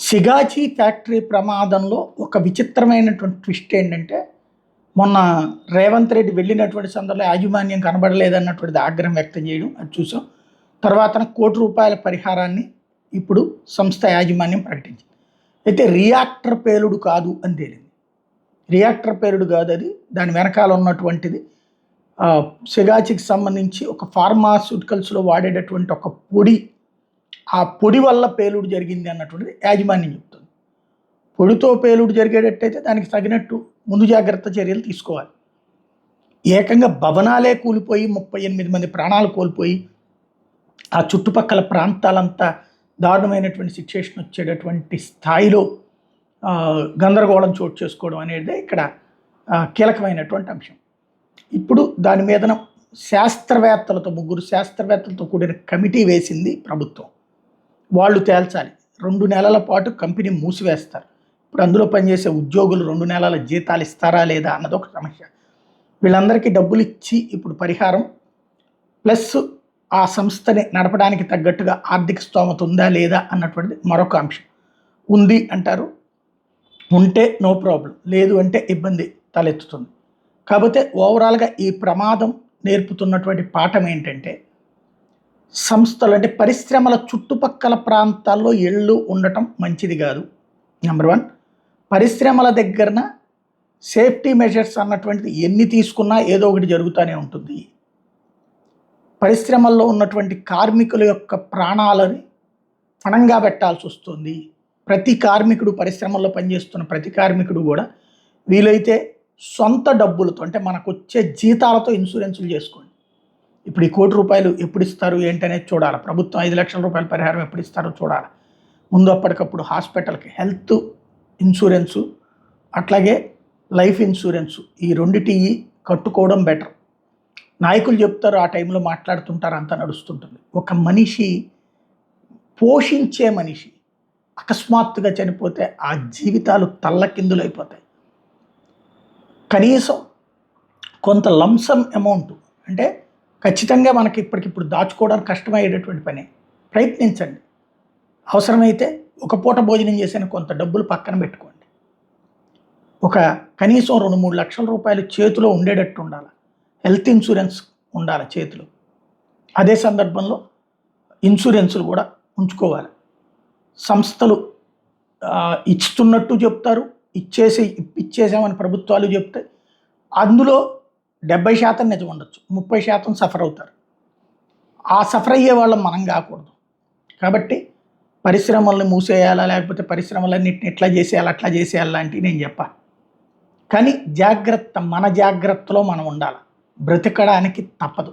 Sigachi factory ప్రమాదంలో ఒక విచిత్రమైనటువంటి ట్విస్ట్ ఏంటంటే, మొన్న రేవంత్ రెడ్డి వెళ్ళినటువంటి సందర్భంలో యాజమాన్యం కనబడలేదన్నటువంటిది ఆగ్రహం వ్యక్తం చేయడం అది చూసాం. తర్వాతన రూ. 1,00,00,000 పరిహారాన్ని ఇప్పుడు సంస్థ యాజమాన్యం ప్రకటించింది. అయితే రియాక్టర్ పేలుడు కాదు అని తేలింది. రియాక్టర్ పేలుడు కాదు అది. దాని వెనకాల ఉన్నటువంటిది సిగాచికి సంబంధించి ఒక ఫార్మాస్యూటికల్స్‌లో వాడేటటువంటి ఒక పొడి, ఆ పొడి వల్ల పేలుడు జరిగింది అన్నటువంటిది యాజమాన్యం చెప్తుంది. పొడితో పేలుడు జరిగేటట్టయితే దానికి తగినట్టు ముందు జాగ్రత్త చర్యలు తీసుకోవాలి. ఏకంగా భవనాలే కూలిపోయి 38 మంది ప్రాణాలు కోల్పోయి ఆ చుట్టుపక్కల ప్రాంతాలంతా దారుణమైనటువంటి సిచ్యుయేషన్ వచ్చేటటువంటి స్థాయిలో గందరగోళం చోటు చేసుకోవడం అనేది ఇక్కడ కీలకమైనటువంటి అంశం. ఇప్పుడు దాని మీదన శాస్త్రవేత్తలతో, 3 శాస్త్రవేత్తలతో కూడిన కమిటీ వేసింది ప్రభుత్వం. వాళ్ళు తేల్చాలి. 2 నెలల పాటు కంపెనీ మూసివేస్తారు. ఇప్పుడు అందులో పనిచేసే ఉద్యోగులు 2 నెలల జీతాలు ఇస్తారా లేదా అన్నది ఒక సమస్య. వీళ్ళందరికీ డబ్బులు ఇచ్చి ఇప్పుడు పరిహారం ప్లస్ ఆ సంస్థని నడపడానికి తగ్గట్టుగా ఆర్థిక స్తోమత ఉందా లేదా అన్నటువంటిది మరొక అంశం. ఉంది అంటారు, ఉంటే నో ప్రాబ్లం, లేదు అంటే ఇబ్బంది తలెత్తుతుంది. కాకపోతే ఓవరాల్గా ఈ ప్రమాదం నేర్పుతున్నటువంటి పాఠం ఏంటంటే, సంస్థలు అంటే పరిశ్రమల చుట్టుపక్కల ప్రాంతాల్లో ఇళ్ళు ఉండటం మంచిది కాదు. నెంబర్ 1. పరిశ్రమల దగ్గరన సేఫ్టీ మెజర్స్ అన్నటువంటిది ఎన్ని తీసుకున్నా ఏదో ఒకటి జరుగుతూనే ఉంటుంది. పరిశ్రమల్లో ఉన్నటువంటి కార్మికుల యొక్క ప్రాణాలని పణంగా పెట్టాల్సి వస్తుంది. ప్రతి కార్మికుడు, పరిశ్రమల్లో పనిచేస్తున్న ప్రతి కార్మికుడు కూడా వీలైతే సొంత డబ్బులతో, అంటే మనకు వచ్చే జీతాలతో ఇన్సూరెన్సులు చేసుకోండి. ఇప్పుడు ఈ రూ. 1,00,00,000 ఎప్పుడు ఇస్తారు ఏంటనేది చూడాలి. ప్రభుత్వం 5 లక్షల పరిహారం ఎప్పుడు ఇస్తారో చూడాలి. ముందు అప్పటికప్పుడు హాస్పిటల్కి హెల్త్ ఇన్సూరెన్సు, అట్లాగే లైఫ్ ఇన్సూరెన్సు, ఈ రెండిటి కట్టుకోవడం బెటర్. నాయకులు చెప్తారు, ఆ టైంలో మాట్లాడుతుంటారు, అంతా నడుస్తుంటుంది. ఒక మనిషి, పోషించే మనిషి అకస్మాత్తుగా చనిపోతే ఆ జీవితాలు తల్లకిందులైపోతాయి. కనీసం కొంత లంసమ్ అమౌంట్ అంటే ఖచ్చితంగా మనకి ఇప్పటికిప్పుడు దాచుకోవడానికి కష్టమయ్యేటటువంటి పని. ప్రయత్నించండి. అవసరమైతే ఒక పూట భోజనం చేసిన కొంత డబ్బులు పక్కన పెట్టుకోండి. ఒక కనీసం 2-3 లక్షల రూపాయలు చేతిలో ఉండేటట్టు ఉండాలి. హెల్త్ ఇన్సూరెన్స్ ఉండాలి చేతిలో. అదే సందర్భంలో ఇన్సూరెన్సులు కూడా ఉంచుకోవాలి. సంస్థలు ఇస్తున్నట్టు చెప్తారు, ఇచ్చేసామని ప్రభుత్వాలు చెప్తాయి. అందులో 70% నిజం ఉండొచ్చు, 30% సఫర్ అవుతారు. ఆ సఫర్ అయ్యే వాళ్ళం మనం కాకూడదు. కాబట్టి పరిశ్రమల్ని మూసేయాలా, లేకపోతే పరిశ్రమలన్నింటిని ఎట్లా చేసేయాలి అట్లా చేసేయాలి లాంటివి నేను చెప్పాను. కానీ జాగ్రత్త, మన జాగ్రత్తలో మనం ఉండాలి. బ్రతకడానికి తప్పదు.